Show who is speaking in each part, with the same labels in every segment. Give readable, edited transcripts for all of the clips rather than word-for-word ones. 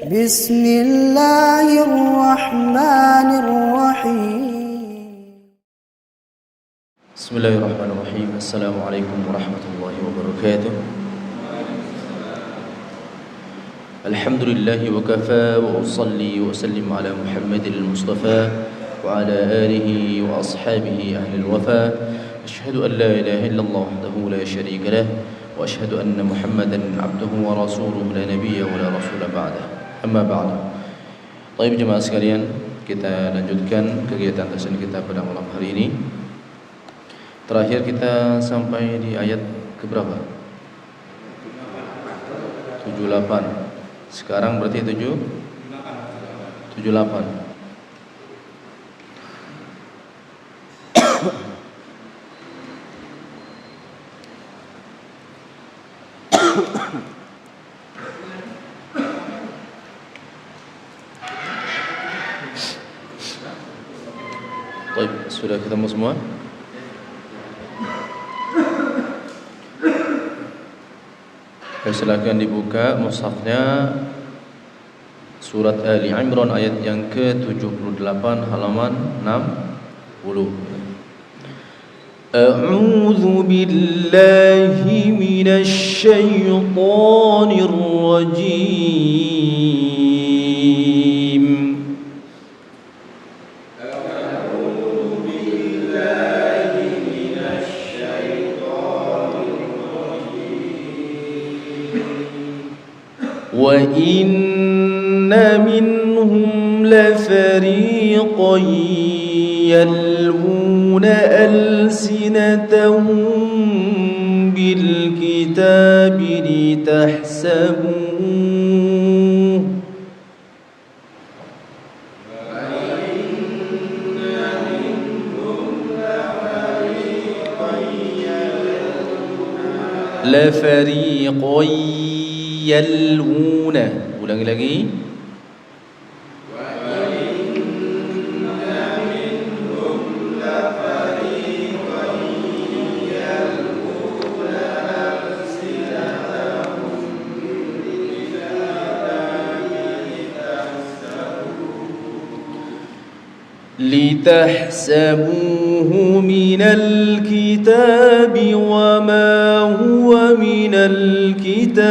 Speaker 1: بسم الله الرحمن الرحيم.
Speaker 2: بسم الله الرحمن الرحيم. السلام عليكم ورحمة الله وبركاته. الحمد لله وكفى، وأصلي وأسلم على محمد المصطفى وعلى آله وأصحابه أهل الوفا. أشهد أن لا إله إلا الله وحده لا شريك له، وأشهد أن محمدا عبده ورسوله لا نبي ولا رسول بعده. أما بعد. Baik jemaah sekalian, kita lanjutkan kegiatan tafsir kita pada malam hari ini. Terakhir kita sampai di ayat keberapa? 78. Sekarang berarti 78. Baik, sudah ketemu semua? Silakan dibuka mushafnya surat Ali Imran ayat yang ke-78 halaman 60. A'udzu billahi minasy syaithanir rajim. وَإِنَّ مِنْهُمْ لَفَرِيقًا يَلْوُونَ أَلْسِنَتَهُم بِالْكِتَابِ لَفَرِيقًا يَلْوُونَ. Ulangi lagi. لِتَحْسَبُوهُ مِنَ الْكِتَابِ وَمَا هُوَ مِنَ الْكِتَابِ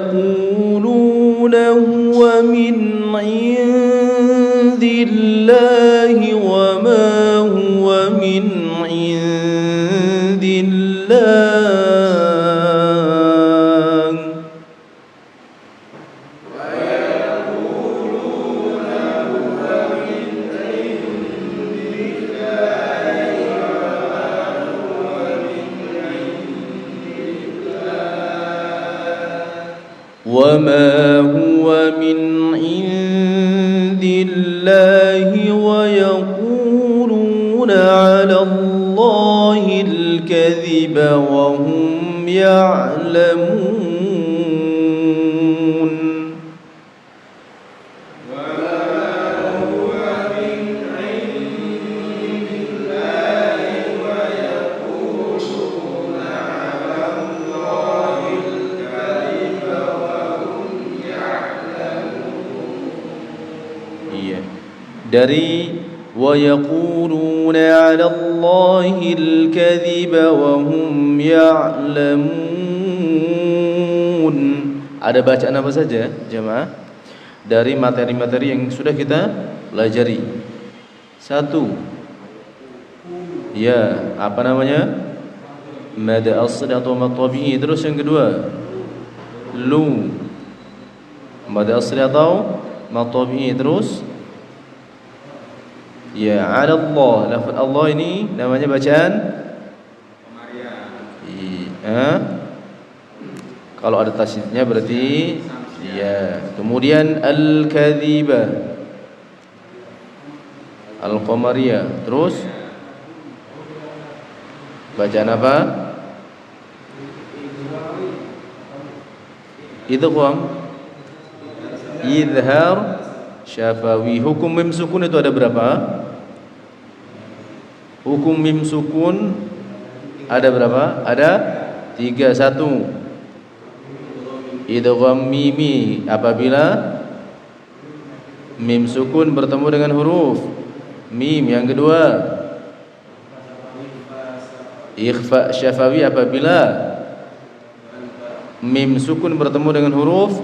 Speaker 2: وَيَقُولُونَ هُوَ مِنْ عِنْدِ اللَّهِ وَمَا هُوَ مِنْ عِنْدِ اللَّهِ وَمَا هُوَ مِنْ عِنْدِ اللَّهِ وَيَقُولُونَ عَلَى اللَّهِ الْكَذِبَ وَهُمْ يَعْلَمُونَ. Dari wa yaquluna 'ala Allahil kadhiba wa hum ya'lamun. Ada bacaan apa saja jemaah dari materi-materi yang sudah kita pelajari? Satu, ya, apa namanya? Mad asli atau mad tabi'i. Terus yang kedua, lu, mad asli atau mad tabi'i. Terus ya, 'ala Allah. Lafaz Allah ini namanya bacaan kalau ada tasydidnya berarti ya. Kemudian al-kadhiba, al-qamariyah. Terus bacaan apa? idgham, izhar, syafawi. Hukum mim sukun itu ada berapa? Hukum mim sukun ada berapa? Ada 3. 1, idgham mimi apabila mim sukun bertemu dengan huruf mim. Yang kedua, ikhfa syafawi apabila mim sukun bertemu dengan huruf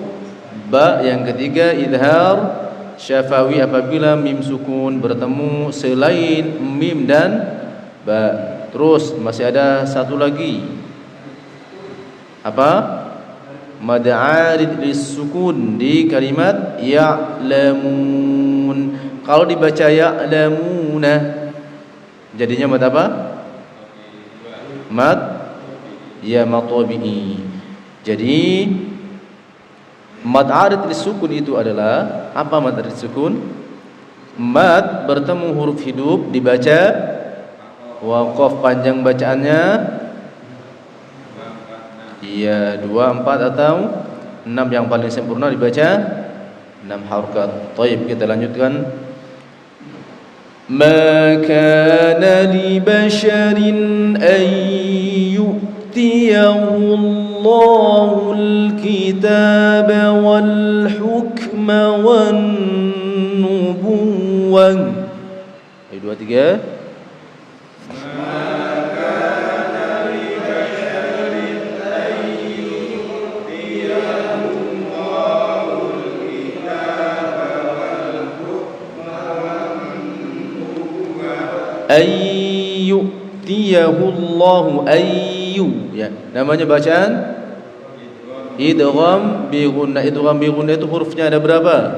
Speaker 2: ba. Yang ketiga, idhar syafawi apabila mim sukun bertemu selain mim dan ba. Terus masih ada satu lagi, apa? Mad arid lis sukun di kalimat ya'lamun. Kalau dibaca ya'lamuna jadinya mad apa? Mad ya matabi'i. Jadi mad arid lis sukun itu adalah apa? Mad arid sukun, mad bertemu huruf hidup dibaca waqaf, panjang bacaannya iya 2, 4 atau 6, yang paling sempurna dibaca 6 harakat. Baik, kita lanjutkan. Ma kana li basharin an yu'tiyahu Allahu al-kitaba wal hukma wan nubuwwah. 2, 3. Ayyu'tiyahullahu ayyu, ya, namanya bacaan idgham bi gunna. Idgham bi gunna itu hurufnya ada berapa?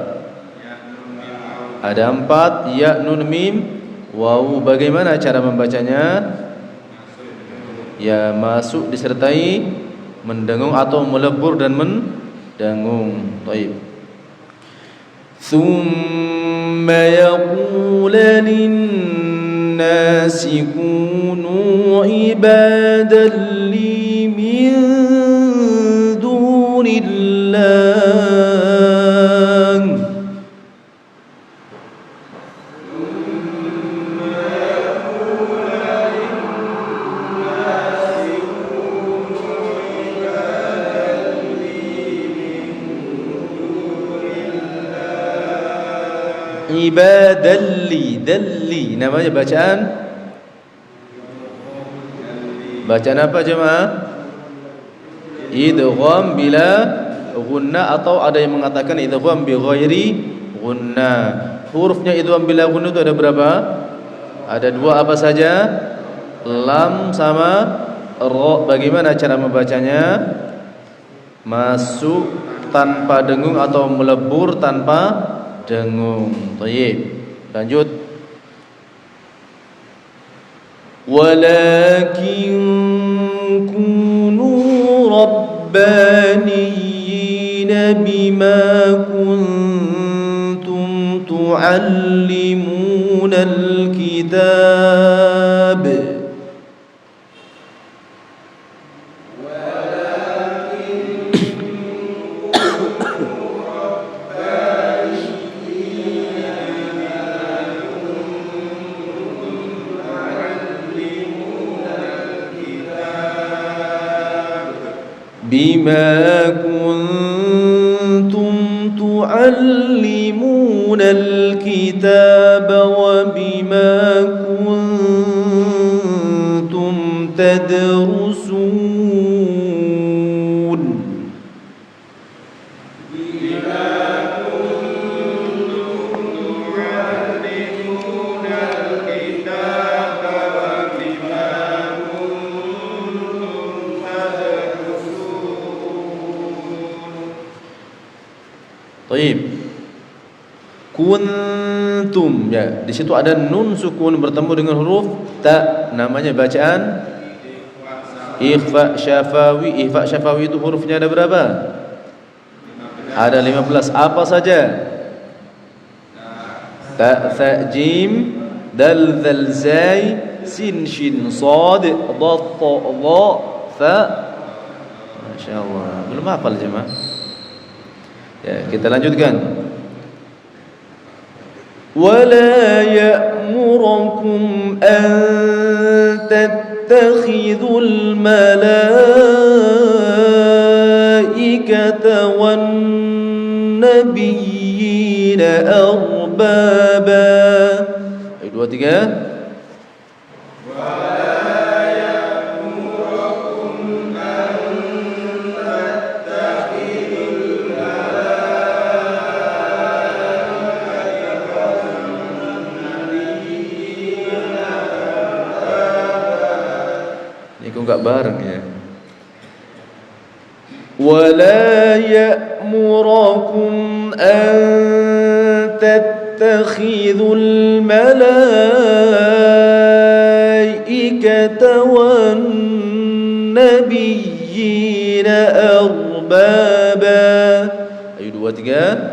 Speaker 2: Ada 4, ya, nun, mim, waw. Bagaimana cara membacanya? Ya, masuk disertai mendengung atau melebur dan mendengung. Baik. Thumma yaqula linnasi kunu ibadan li min dunillah. Ibadalli, dalli namanya bacaan apa jemaah? Idgham bila gunna, atau ada yang mengatakan idgham bi ghairi gunna. Hurufnya idgham bila gunna itu ada berapa? Ada 2, apa saja? Lam sama ra. Bagaimana cara membacanya? Masuk tanpa dengung atau melebur tanpa dengung. Baik, lanjut. Walakin kunu rabbaniyina bima kuntum tuallimuna alkitab. Bima kuntum tuallimuna alkitab wa bima kuntum tadrusun. Baik. Kuntum, ya, di situ ada nun sukun bertemu dengan huruf ta, namanya bacaan ikhfa syafawi. Ikhfa syafawi itu hurufnya ada berapa? Ada 15. Apa saja? Ta, tha, jim, dal, dzal, zai, sin, shin, sad, dha, ta, dha, fa. Masyaallah. Belum hafal jemaah? Ya, kita lanjutkan. ولا يأمركم أن تتخذوا الملائكة والنبيين أربابا. Ayo, 2, 3. Enggak bareng ya. Wala ya'murakum an tattakhidul malaikata wan nabiyyina arbaba. Ayo 2, 3.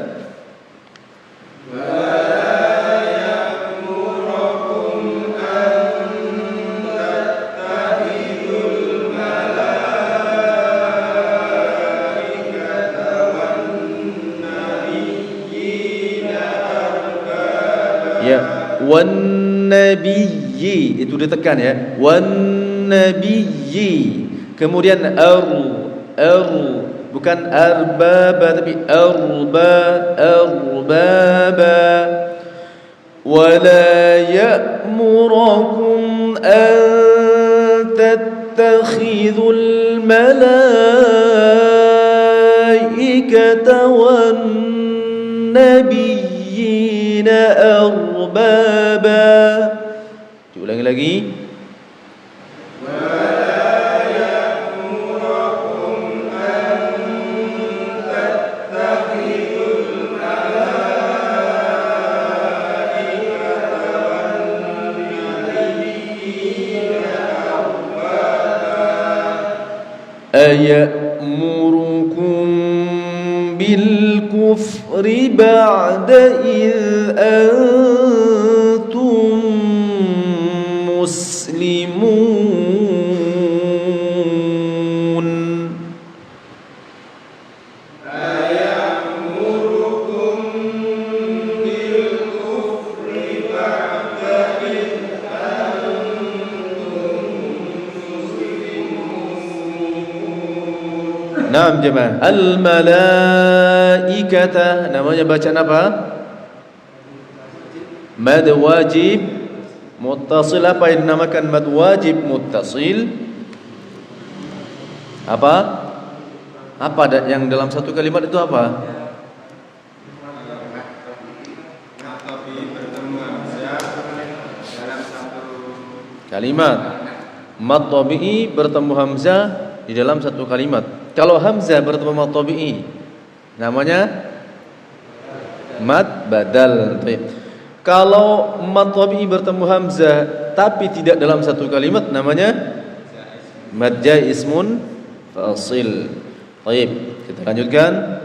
Speaker 2: Wan nabiyyi itu ditekan ya, wan nabiyyi, kemudian bukan arbaba tapi arbaba. Wala ya'murakum an tattakhidul malaikata wan nabiyyina arbaba. Diulangi lagi. Ayamurukum bil kufri ba'da idh antum muslimun. Ayamurukum bil kufri ba'da idh Naam jemaah. Al-malaikata namanya bacaan apa? Mad wajib muttasil. Apa yang dinamakan mad wajib muttasil? Apa? Apa yang dalam satu kalimat itu apa? Kalimat. Mad tabi'i bertemu hamzah di dalam satu kalimat. Kalau hamzah bertemu mad tabi'i namanya mad badal. Kalau mad tabi'i bertemu hamzah tapi tidak dalam satu kalimat namanya mad ismun fasil. Baik, kita lanjutkan.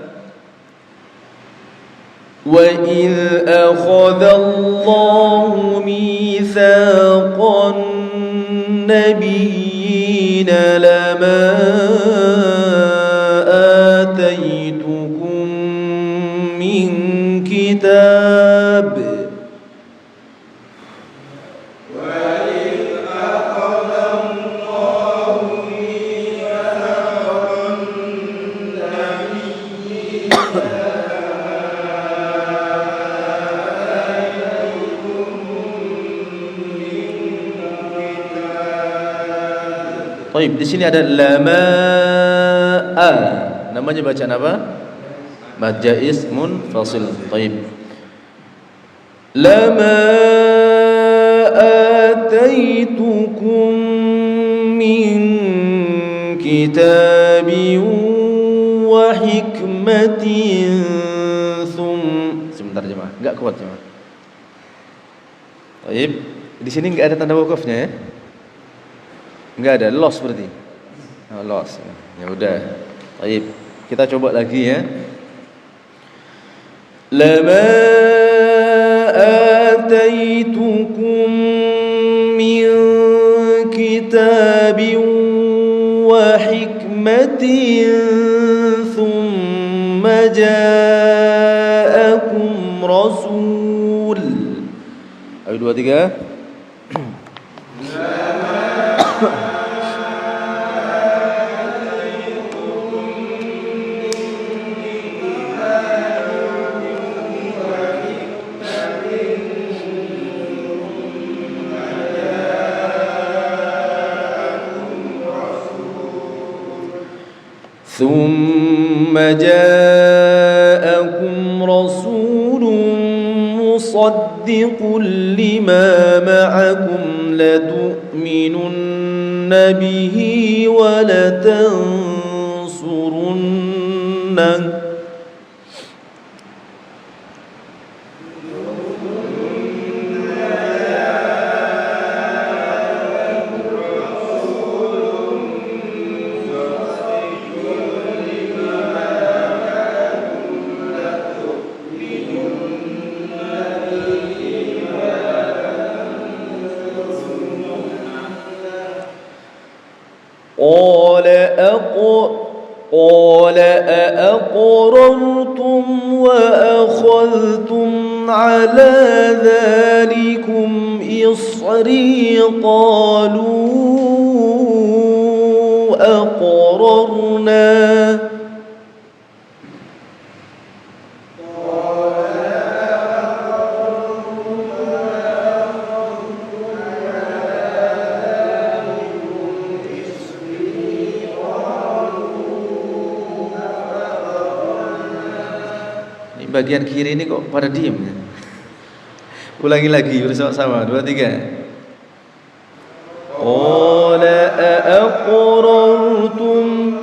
Speaker 2: Wa idh akhadha Allahu mitsaqan nabiyyina lama ataitukum min kitab. Baik, di sini ada lama. Namanya bacaan apa? Mad jaiz munfasil. Baik. Lama ataitukum min kitabin wa hikmatin sebentar jemaah, enggak kuat jemaah. Baik, di sini enggak ada tanda wakafnya ya? Enggak ada, loss berarti. Oh, loss. Ya udah. Baik, kita coba lagi ya. Lama ataitukum min kitabin wa hikmatin thumma Ayo 2, 3. ثم جاءكم رسول مصدق لما معكم لتؤمنن به ولتنصرنه قال أأقررتم وأخذتم على ذلكم إصري قالوا أقررنا bagian kiri ini kok pada diem ya? Ulangi lagi bersama-sama 2, 3. Qala aqrartum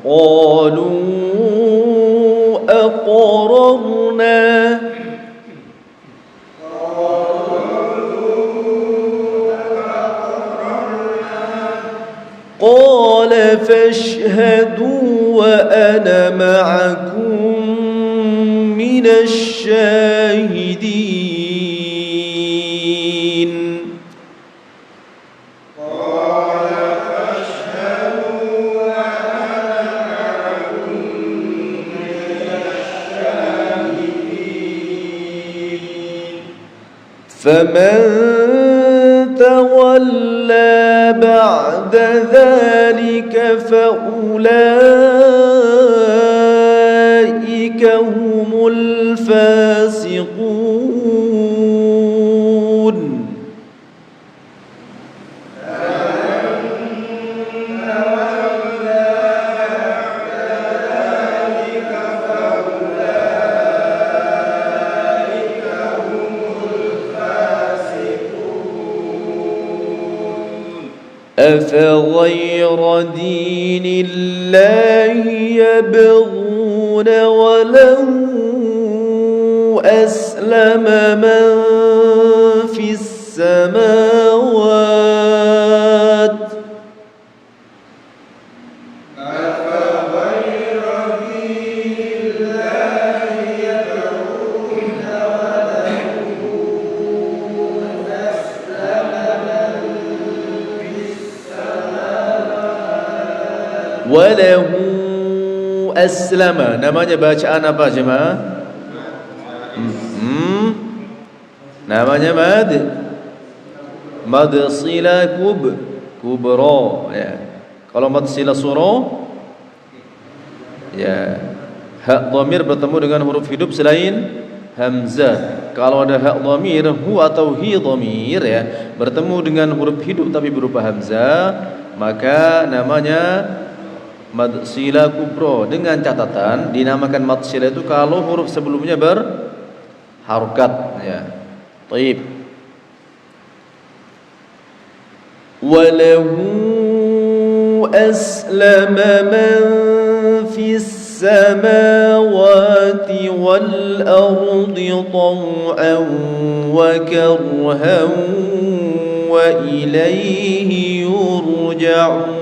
Speaker 2: qalu aqrarna قال فاشهدوا وأنا معكم من الشاهدين قال فاشهدوا وأنا معكم من الشاهدين فمن تولى بعد ذلك فأولئك هم الفاسقون أفغير دين الله يبغون وله أسلم من في السماوات أفغير دين الله يبغون وله أسلم namanya bacaan apa jemaah? Namanya mad sila kubra ya. Kalau mad sila surah ya hak dhamir bertemu dengan huruf hidup selain hamzah. Kalau ada hak dhamir hu atau hi dhamir ya bertemu dengan huruf hidup tapi berupa hamzah, maka namanya mad sila kubra. Dengan catatan dinamakan mad sila itu kalau huruf sebelumnya berharokat ya. Baik. Walahu aslama man fis samawati wal ardi taw'an wa karhan wa ilayhi yurja'un.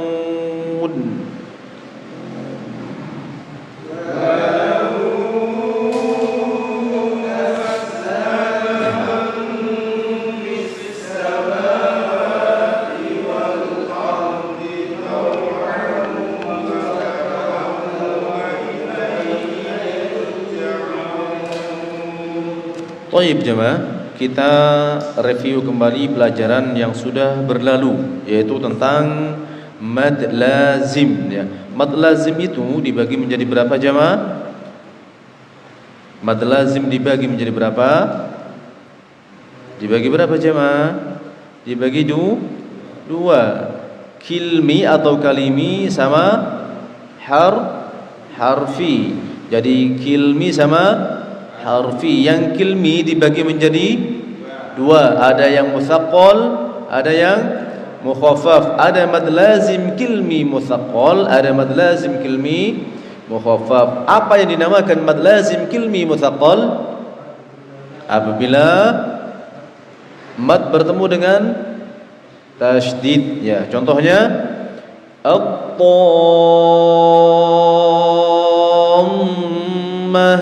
Speaker 2: Thayyib jemaah, kita review kembali pelajaran yang sudah berlalu, yaitu tentang mad lazim ya. Mad lazim itu dibagi menjadi berapa jemaah? Mad lazim dibagi menjadi berapa? Dibagi berapa jemaah? Dibagi dua. Kilmi atau kalimi sama harfi. Jadi kilmi sama harfi. Yang kilmi dibagi menjadi dua. Ada yang mutsaqqal, ada yang mukhaffaf. Ada mad lazim kilmi mutsaqqal, ada mad lazim kilmi mukhaffaf. Apa yang dinamakan mad lazim kilmi mutsaqqal? Apabila mad bertemu dengan tasydid ya. Contohnya at-tammah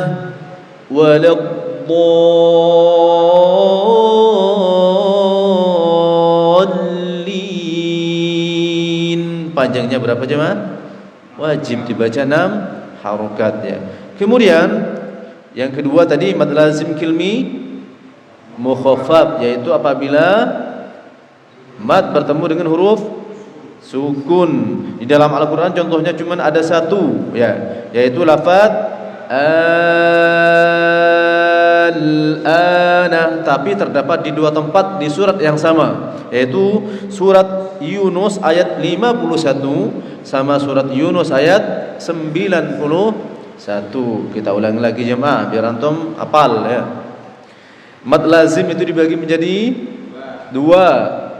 Speaker 2: waladdallin. Panjangnya berapa jemaah? Wajib dibaca 6 harokat ya. Kemudian yang kedua tadi mad lazim kilmi mukhaffaf, yaitu apabila mad bertemu dengan huruf sukun. Di dalam Al-Quran contohnya cuma ada satu ya, yaitu lafaz al-ana, tapi terdapat di dua tempat di surat yang sama, yaitu surat Yunus ayat 51 sama surat Yunus ayat 91. Kita ulangi lagi jemaah biar antum hafal ya. Mad lazim itu dibagi menjadi dua,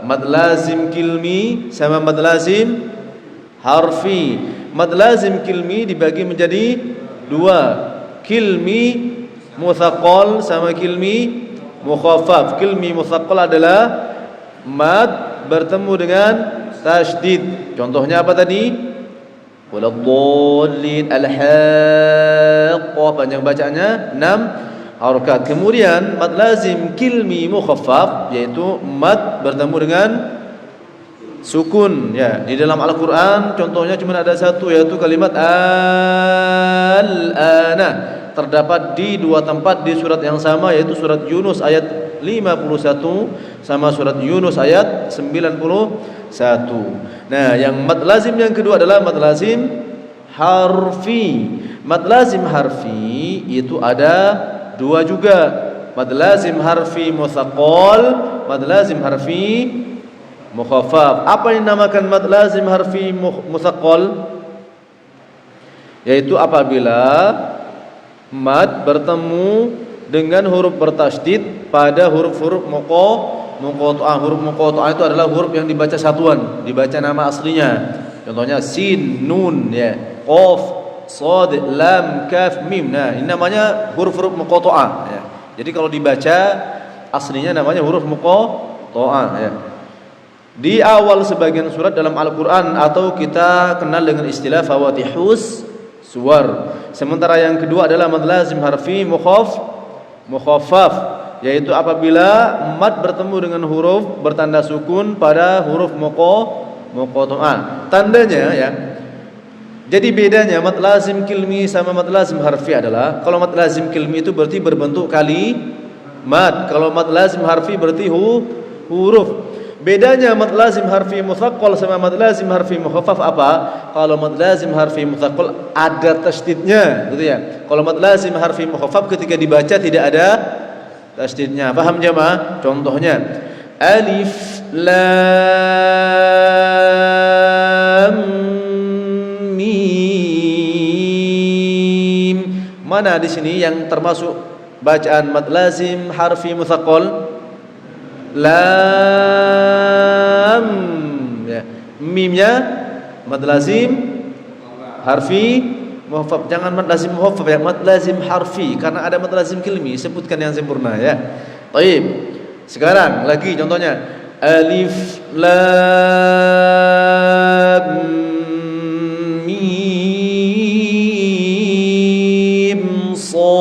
Speaker 2: mad lazim kilmi sama mad lazim harfi. Mad lazim kilmi dibagi menjadi dua, kilmi mutsaqqal sama kilmi mukhaffaf. Kilmi mutsaqqal adalah mad bertemu dengan tasydid. Contohnya apa tadi? Waladdallin, al-haqqah, panjang bacaannya 6 harokat. Kemudian mad lazim kilmi mukhaffaf, yaitu mad bertemu dengan sukun ya. Di dalam Al-Quran contohnya cuma ada satu, yaitu kalimat al-ana, terdapat di dua tempat di surat yang sama, yaitu surat Yunus ayat 51 sama surat Yunus ayat 91. Nah, yang mad lazim yang kedua adalah mad lazim harfi. Mad lazim harfi itu ada dua juga, mad lazim harfi mutsaqqal, mad lazim harfi mukhaffaf. Apa yang dinamakan mad lazim harfi mutsaqqal? Yaitu apabila mad bertemu dengan huruf bertasydid pada huruf-huruf muqatta'ah. Huruf muqatta'ah itu adalah huruf yang dibaca satuan, dibaca nama aslinya. Contohnya sin, nun ya, qaf, shad, lam, kaf, mim. Nah, ini namanya huruf-huruf muqatta'ah ya. Jadi kalau dibaca aslinya namanya huruf muqatta'ah ya. Di awal sebagian surat dalam Al-Quran, atau kita kenal dengan istilah fawatihus suwar. Sementara yang kedua adalah mad lazim harfi mukhaffaf, yaitu apabila mad bertemu dengan huruf bertanda sukun pada huruf muqatta'ah. Tandanya ya. Jadi bedanya mad lazim kilmi sama mad lazim harfi adalah, kalau mad lazim kilmi itu berarti berbentuk kalimat, kalau mad lazim harfi berarti huruf. Bedanya mad lazim harfi mutsaqqal sama mad lazim harfi mukhaffaf apa? Kalau mad lazim harfi mutsaqqal ada tasydidnya, gitu ya. Kalau mad lazim harfi mukhaffaf ketika dibaca tidak ada tasydidnya. Paham jemaah? Contohnya alif lam mim. Mana di sini yang termasuk bacaan mad lazim harfi mutsaqqal? Lam ya. Mimnya mad lazim harfi mukhaffaf. Jangan mad lazim mukhaffaf ya, mad lazim harfi, karena ada mad lazim kilmi, sebutkan yang sempurna ya. Baik. Sekarang lagi contohnya alif lam mim shad.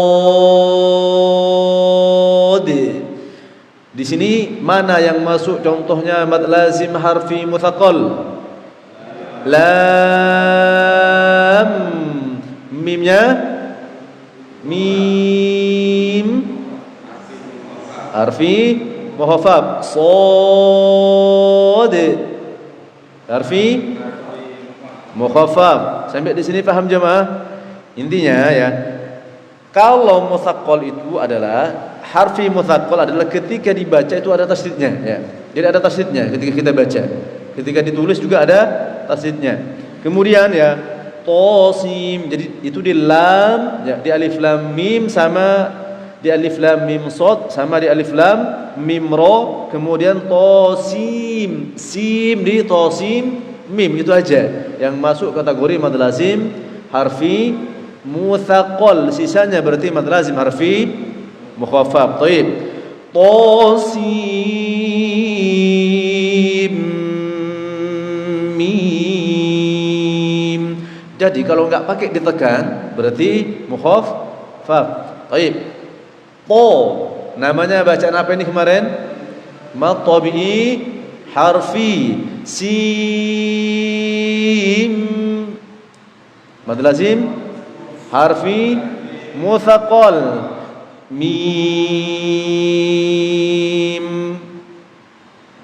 Speaker 2: Di sini mana yang masuk contohnya mad lazim harfi mutsaqqal? Lam. Mimnya mim harfi mukhaffaf. Shad, harfi mukhaffaf. Sampai di sini paham jemaah? Intinya ya, kalau mutsaqqal itu adalah harfi mutsaqqal adalah ketika dibaca itu ada tasydidnya ya. Jadi ada tasydidnya ketika kita baca. Ketika ditulis juga ada tasydidnya. Kemudian ya Tosim, jadi itu di lam ya, di alif lam mim sama di alif lam mim sod sama di alif lam mim ro, kemudian tosim, sim di tosim mim, itu aja yang masuk kategori mad lazim harfi mutsaqqal. Sisanya berarti mad lazim harfi mukhaffaf. Baik. Tosim mim. Jadi kalau enggak pakai ditekan berarti mukhaffaf. Baik. To namanya bacaan apa ini kemarin? Mad tabi'i harfi sim. Mad lazim harfi mutsaqqal mim.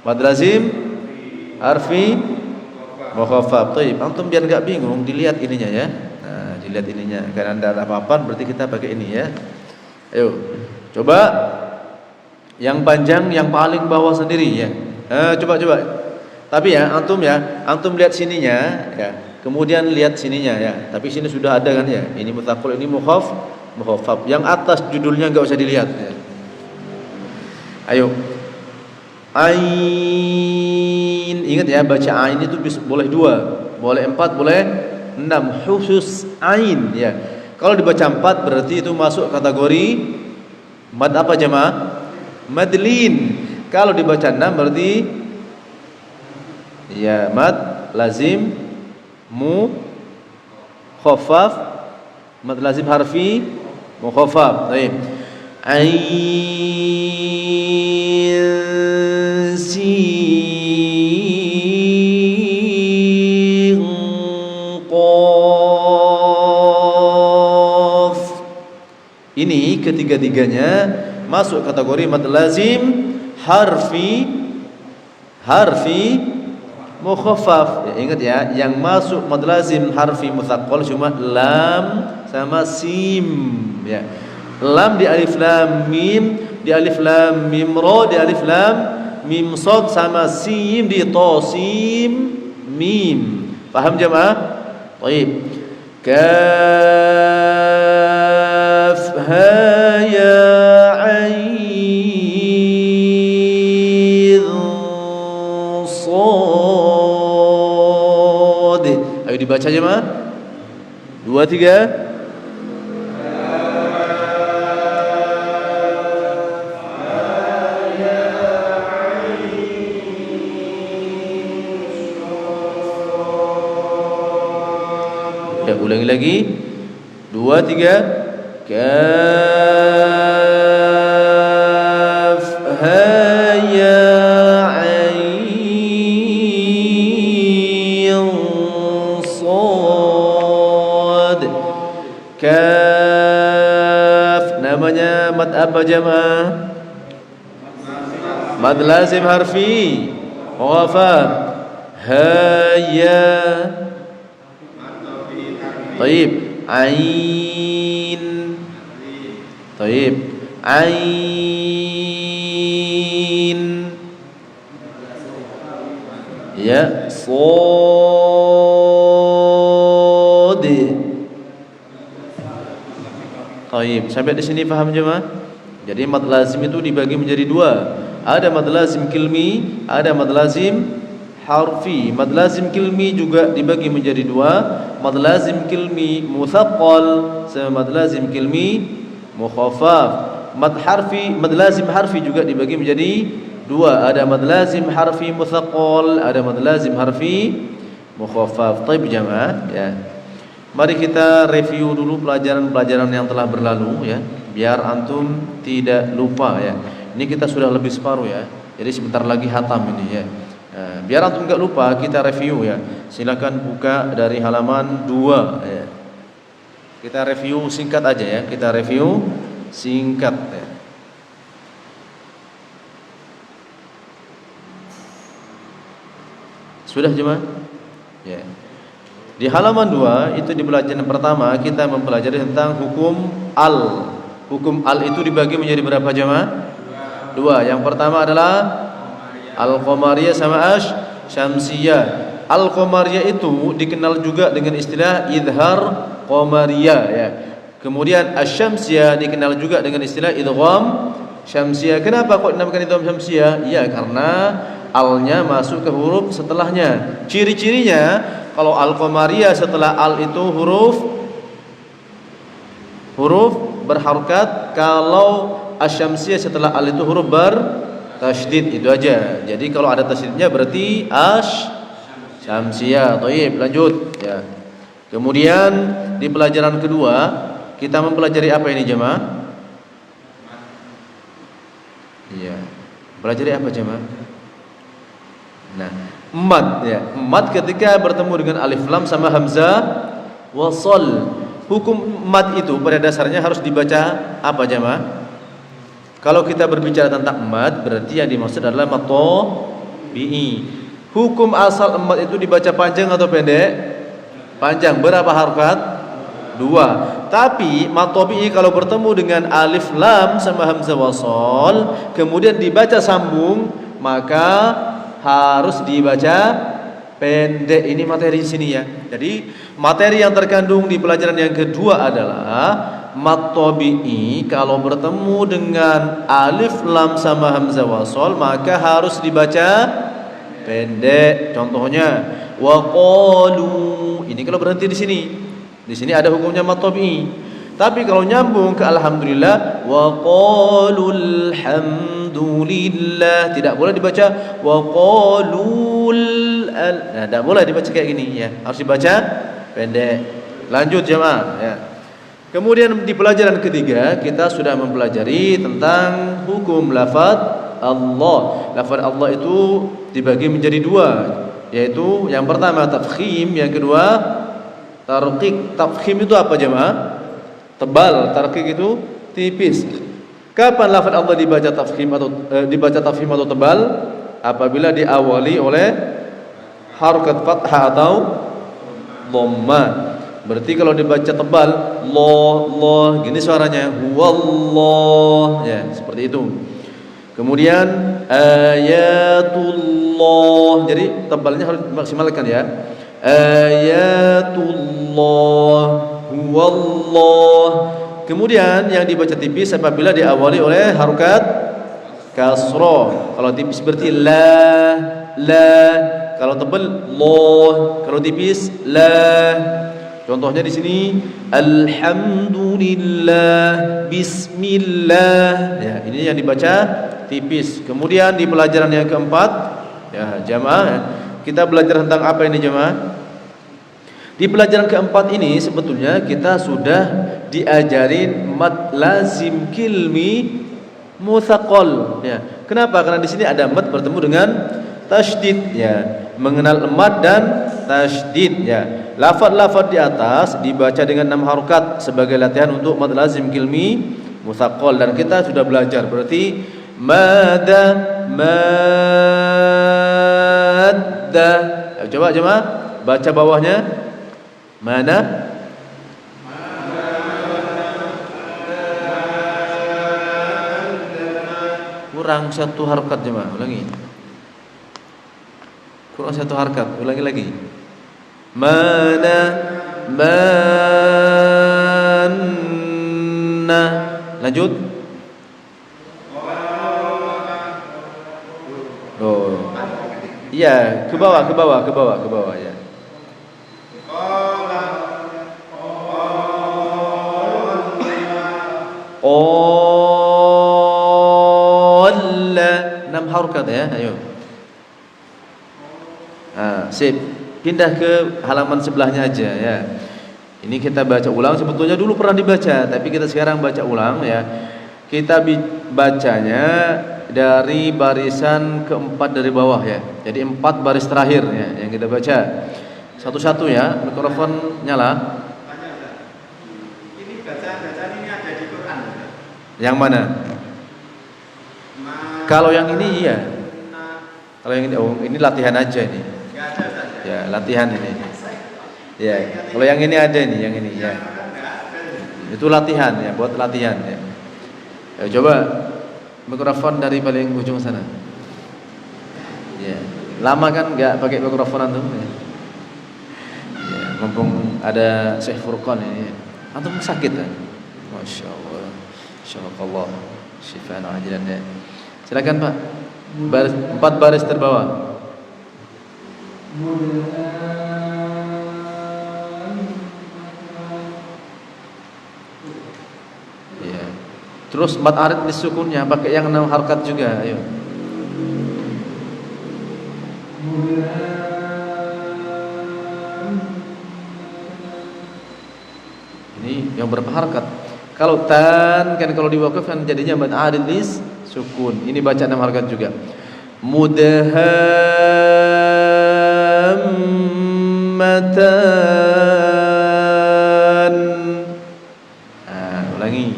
Speaker 2: Mad lazim harfi mukhaffaf. Baik, antum biar enggak bingung dilihat ininya ya. Nah, dilihat ininya. Karena ada apa-apa berarti kita pakai ini ya. Ayo. Coba yang panjang yang paling bawah sendiri ya. Coba. Tapi ya, antum lihat sininya ya. Kemudian lihat sininya ya. Tapi sini sudah ada kan ya. Ini mutsaqqal, ini mukhaffaf. Yang atas judulnya enggak usah dilihat ya. Ayo. Ain. Ingat ya, baca ain itu boleh 2, boleh 4, boleh 6. Khusus ain ya. Kalau dibaca 4 berarti itu masuk kategori mad apa jemaah? Madlin. Kalau dibaca 6 berarti ya mad lazim mukhaffaf, mad lazim harfi mukhaffaf. Baik. Ain sin qaf. Ini ketiga-tiganya masuk kategori mad lazim harfi mukhaffaf. Ya, ingat ya, yang masuk mad lazim harfi mutsaqqal cuma lam sama sim ya. Lam di alif lam mim, di alif lam mim ra, di alif lam mim sad sama sim di tosim mim. Paham jemaah? Baik. Kaf ha ya ain sad. Ayo dibaca jemaah. 2 3. Ulangi lagi. 2 3. Kaf ha ya ain sad. Kaf namanya mad apa jemaah? Mad lazim harfi mukhaffaf. Ha ya. Taib, ain. Taib, ain. Ya, sad. Taib, sampai di sini paham jemaah? Jadi mad lazim itu dibagi menjadi 2. Ada mad lazim kilmi, ada mad lazim harfi. Mad lazim kilmi juga dibagi menjadi 2. Mad lazim kilmi mutsaqqal sama mad lazim kilmi mukhaffaf. Mad lazim harfi juga dibagi menjadi 2. Ada mad lazim harfi mutsaqqal, ada mad lazim harfi mukhaffaf. Baik jemaah ya. Mari kita review dulu pelajaran-pelajaran yang telah berlalu ya, biar antum tidak lupa ya. Ini kita sudah lebih separuh ya. Jadi sebentar lagi hatam ini ya. Biar antum enggak lupa, kita review ya. Silakan buka dari halaman 2 ya. Kita review singkat aja ya. Kita review singkat ya. Sudah jemaah? Ya. Di halaman 2 itu di pelajaran pertama kita mempelajari tentang hukum al. Hukum al itu dibagi menjadi berapa jemaah? 2. Yang pertama adalah al-qamariyah sama syamsiyah. Al-qamariyah itu dikenal juga dengan istilah idhar qamariyah ya. Kemudian asy-syamsiyah dikenal juga dengan istilah idgham syamsiyah. Kenapa kok dinamakan idgham syamsiyah? Ya karena alnya masuk ke huruf setelahnya. Ciri-cirinya kalau al-qamariyah setelah al itu huruf berharokat, kalau asy-syamsiyah setelah al itu huruf bertasydid. Itu aja. Jadi kalau ada tasydidnya berarti asy-syamsiyah. Thayyib, lanjut ya. Kemudian di pelajaran kedua kita mempelajari apa ini jemaah? Iya. Pelajari apa jemaah? Nah, mad ya. Mad ketika bertemu dengan alif lam sama hamzah wasal. Hukum mad itu pada dasarnya harus dibaca apa jemaah? Kalau kita berbicara tentang mad berarti yang dimaksud adalah mad tabi'i. Hukum asal mad itu dibaca panjang atau pendek? Panjang. Berapa harokat? 2. Tapi mad tabi'i kalau bertemu dengan alif lam sama hamzah wasal kemudian dibaca sambung maka harus dibaca pendek. Ini materi di sini ya. Jadi materi yang terkandung di pelajaran yang kedua adalah mad tabi'i kalau bertemu dengan alif lam sama hamzah wasal maka harus dibaca pendek. Contohnya waqalu. Ini kalau berhenti di sini. Di sini ada hukumnya mad tabi'i. Tapi kalau nyambung ke alhamdulillah waqalul hamdulillah tidak boleh dibaca waqalul nah, tidak boleh dibaca kayak gini ya. Harus dibaca pendek. Lanjut jemaah ya. Kemudian di pelajaran ketiga kita sudah mempelajari tentang hukum lafaz Allah. Lafaz Allah itu dibagi menjadi 2, yaitu yang pertama tafkhim, yang kedua tarqiq. Tafkhim itu apa jemaah? Tebal. Tarqiq itu tipis. Kapan lafaz Allah dibaca tafkhim atau tebal? Apabila diawali oleh harakat fathah atau dhamma. Berarti kalau dibaca tebal Allah gini suaranya huwallah ya, seperti itu. Kemudian ayatullah. Jadi tebalnya harus dimaksimalkan ya. Ayatullah huwallah. Kemudian yang dibaca tipis apabila diawali oleh harokat kasrah. Kalau tipis berarti la. Kalau tebal lo. Kalau tipis la. Contohnya di sini alhamdulillah bismillah. Ya, ini yang dibaca tipis. Kemudian di pelajaran yang keempat ya jamaah kita belajar tentang apa ini jamaah? Di pelajaran keempat ini sebetulnya kita sudah diajarin mad lazim kilmi mutsaqal ya. Kenapa? Karena di sini ada mad bertemu dengan tasydid ya. Mengenal mad dan tasydid ya. Lafaz-lafaz di atas dibaca dengan 6 harokat sebagai latihan untuk mad lazim kilmi mutsaqal dan kita sudah belajar berarti madda. Coba jemaah baca bawahnya. Mana? Kurang 1 harokat jemaah. Ulangi. Kurang 1 harokat. Ulangi lagi. Mana. Lanjut. Oh. Iya, ke bawah ya. Allah 6 harokat ya. Ayo. Sip. Pindah ke halaman sebelahnya aja ya. Ini kita baca ulang. Sebetulnya dulu pernah dibaca, tapi kita sekarang baca ulang ya. Kita bacanya dari barisan keempat dari bawah ya. Jadi 4 baris terakhir ya yang kita baca. Satu-satu ya. Mikrofon nyala.
Speaker 3: Ini bacaan ini ada di Quran.
Speaker 2: Yang mana? Kalau yang ini iya. Kalau yang ini ini latihan aja ini.
Speaker 3: Enggak ada.
Speaker 2: latihan ini. Ya, kalau yang ini ada nih, yang ini ya. Itu latihan ya, buat latihan ya. Coba mikrofon dari paling ujung sana. Ya, lama kan nggak pakai mikrofon antum ya. Ya, mumpung ada Syekh Furqan ini. Antum sakit kan? Masya Allah, Insyaallah, syifaan ajilan ya. Silakan Pak. 4 baris terbawah. Ya. Terus mat arid disukunnya pakai yang 6 harkat juga, ayo. Ini yang berapa harkat? Kalau tan kan kalau diwakaf kan jadinya mat arid sukun. Ini baca 6 harkat juga. Mudhammatan. Ulangi.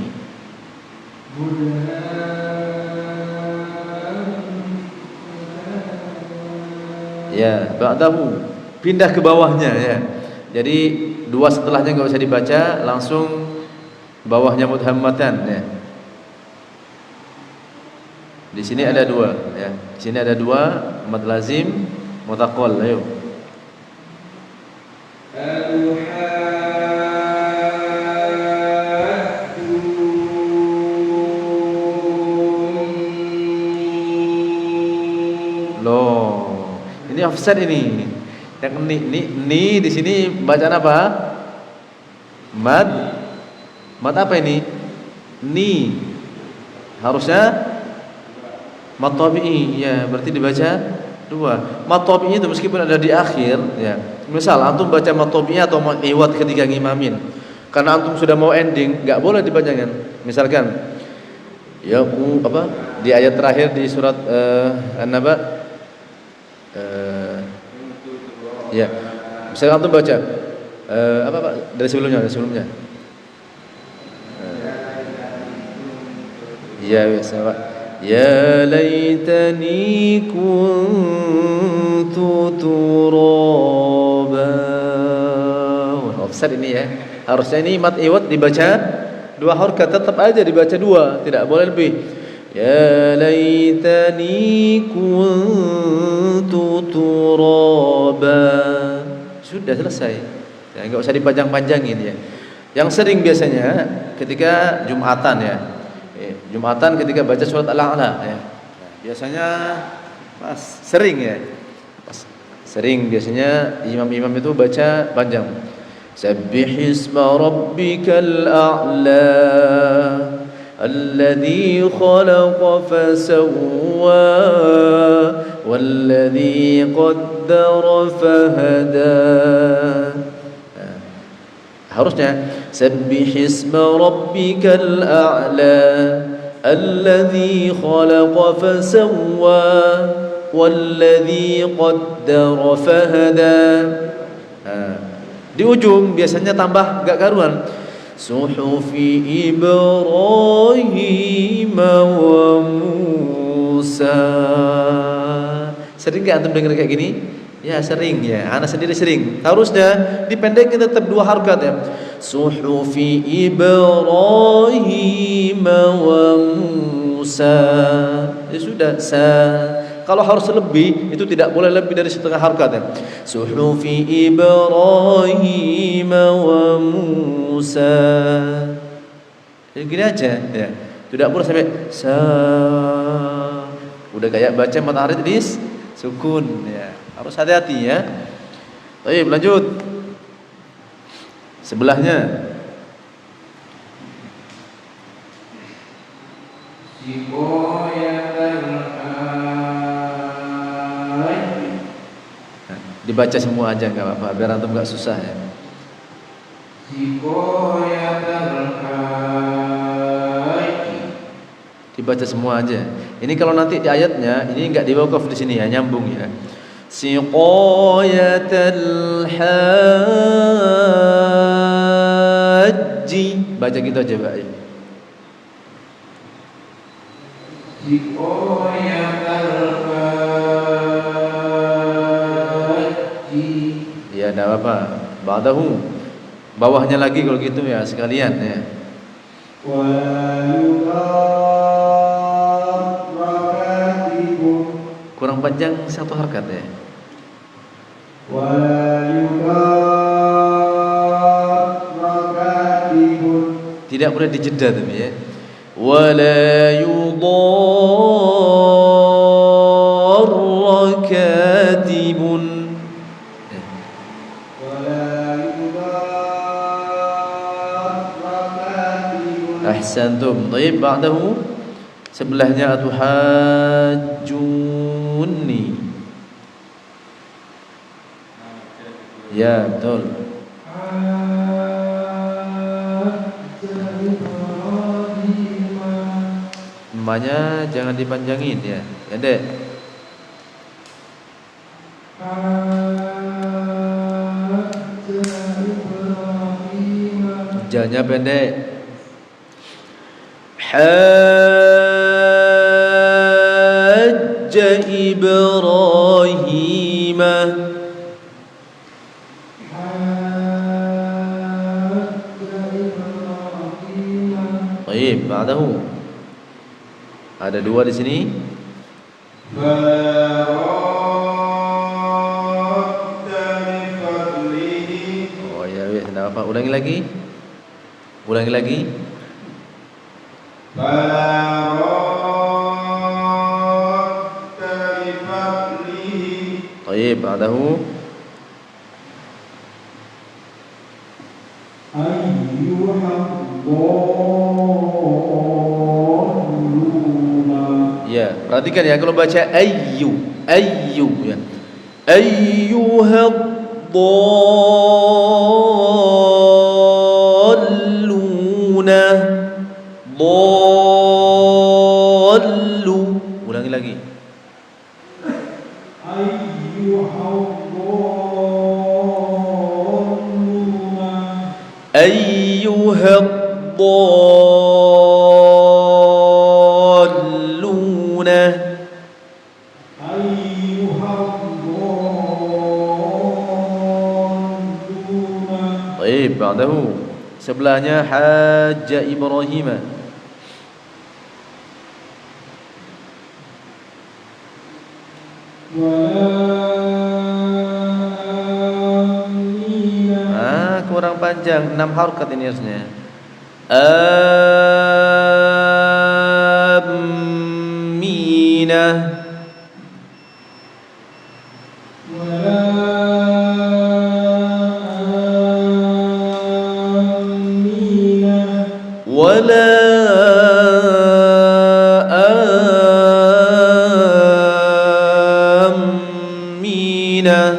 Speaker 2: Ya, ba'dahu. Pindah ke bawahnya ya. Jadi 2 setelahnya enggak usah dibaca, langsung bawahnya mudhammatan ya. Di sini ada 2 ya. Di sini ada 2 mad lazim mutaqal. Ayo. Loh, ini offset ini. Yang ni di sini bacaan apa? Mad apa ini? Ni. Harusnya mad tabi'i ya, berarti dibaca 2. Mad tabi'i itu meskipun ada di akhir ya. Misal antum baca mad tabi'i atau mad iwad ketika ngimamin. Karena antum sudah mau ending, enggak boleh dibacakan. Misalkan ya apa? Di ayat terakhir di surat An-Naba ya. Misalkan antum baca apa Pak? Dari sebelumnya. Ya biasa Pak. Ya laitani kuntu turaba. Offset ini ya. Harusnya ini mat iwad dibaca 2 harkat, tetap aja dibaca 2, tidak boleh lebih. Ya laitani kuntu turaba. Sudah selesai. Ya, enggak usah dipanjang-panjangin ya. Yang sering biasanya ketika Jumatan ya. Jumatan ketika baca surat Al-A'la ya. Biasanya sering ya. Sering biasanya imam-imam itu baca panjang. Sabbihisma rabbikal a'la alladzi khalaqa fasawwa walladzi qaddara fahada. Harusnya sabbihisma rabbikal a'la alladzi khalaqa fasawwa walladzi qaddara fahada. Di ujung biasanya tambah enggak karuan. Suhufi Ibrahim wa Musa. Sering enggak antum dengar kayak gini? Ya sering ya, anak sendiri sering. Harusnya dipendekin tetap 2 harkat ya. Suhufi Ibrahim wa Musa. Ya sudah Kalau harus lebih itu tidak boleh lebih dari setengah harkat ya. Suhufi Ibrahim wa Musa. Jadi gini aja ya. Tidak boleh sampai udah kayak baca mad arid sukun ya. Harus hati-hati ya. Baik, lanjut. Sebelahnya. Dibaca semua aja enggak apa-apa, biar antum enggak susah ya. Dibaca semua aja. Ini kalau nanti di ayatnya ini enggak diwakaf di sini ya, nyambung ya. Siqayatal haji. Baca gitu aja, Pak. Siqayatal haji. tidak apa-apa. Ba'dahu, bawahnya lagi kalau gitu ya sekalian ya. Kurang panjang satu harkat ya. Tidak boleh dijeda tapi ya. Wala yudarra katibun. Ahsantum. Baik, ba'dahu sebelahnya atuhajjunni. Ya, betul. Emanya jangan dipanjangin ya. Pendek. Janya pendek. Hajja Ibrahim. Baik, ba'dahu. Ada dua di sini. Oh ya, tidak apa. Ulangi lagi. Ulangi lagi. Baik, ba'dahu. Ya, perhatikan ya kalau baca ayyu ya. Ayyuhad-dalluna. Dallu. Ulangi lagi. Ayyuhad-dalluna. Baik, ba'dahu sebelahnya hajja Ibrahim. Kurang panjang, 6 harakat ini harusnya. Aminah. Wala aminah.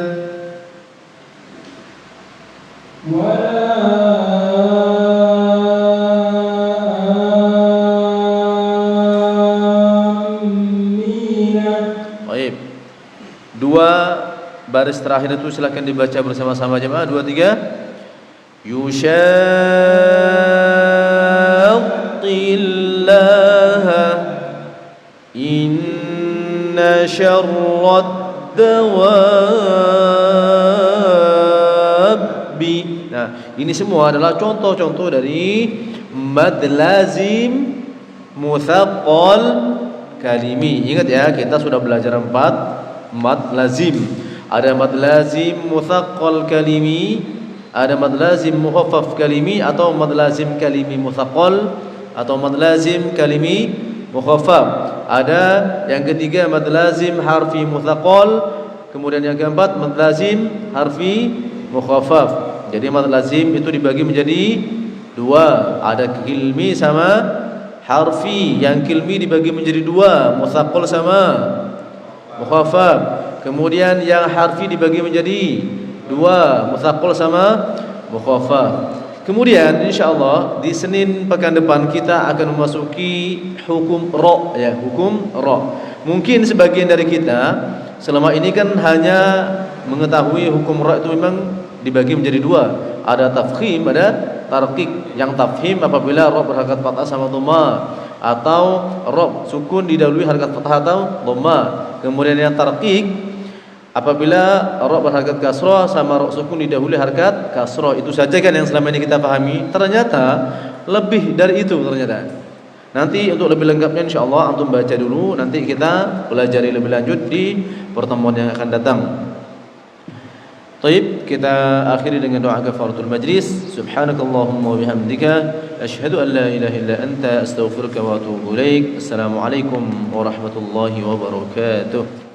Speaker 2: Baik. Dua baris terakhir itu silakan dibaca bersama-sama jemaah. 2 3. Yushaqillaha inna syarrad dawabbi. Nah, ini semua adalah contoh-contoh dari mad lazim mutsaqqal kalimi. Ingat ya, kita sudah belajar 4 mad lazim. Ada mad lazim mutsaqqal kalimi, ada mad lazim mukhaffaf kalimi, atau mad lazim kalimi mutsaqqal, atau mad lazim kalimi mukhaffaf. Ada yang ketiga mad lazim harfi mutsaqqal, kemudian yang keempat mad lazim harfi mukhaffaf. Jadi mad lazim itu dibagi menjadi 2, ada kilmi sama harfi. Yang kilmi dibagi menjadi 2, mutsaqqal sama mukhaffaf. Kemudian yang harfi dibagi menjadi 2, mutsaqqal sama mukhaffaf. Kemudian insyaallah di Senin pekan depan kita akan memasuki hukum ra ya, hukum ra. Mungkin sebagian dari kita selama ini kan hanya mengetahui hukum ra itu memang dibagi menjadi 2. Ada tafkhim, ada tarqiq. Yang tafhim apabila ra berharakat fathah sama dhamma, atau ra sukun didahului harakat fathah atau dhamma. Kemudian yang tarqiq Apabila ra berharkat kasrah sama ra sukun didahului harkat kasrah, itu saja kan yang selama ini kita pahami. Ternyata lebih dari itu ternyata. Nanti untuk lebih lengkapnya insyaallah antum baca dulu, nanti kita pelajari lebih lanjut di pertemuan yang akan datang. Baik, kita akhiri dengan doa kafaratul majlis. Subhanakallahumma wa bihamdika asyhadu an la ilaha illa anta astaghfiruka wa atubu ilaik. Assalamualaikum warahmatullahi wabarakatuh.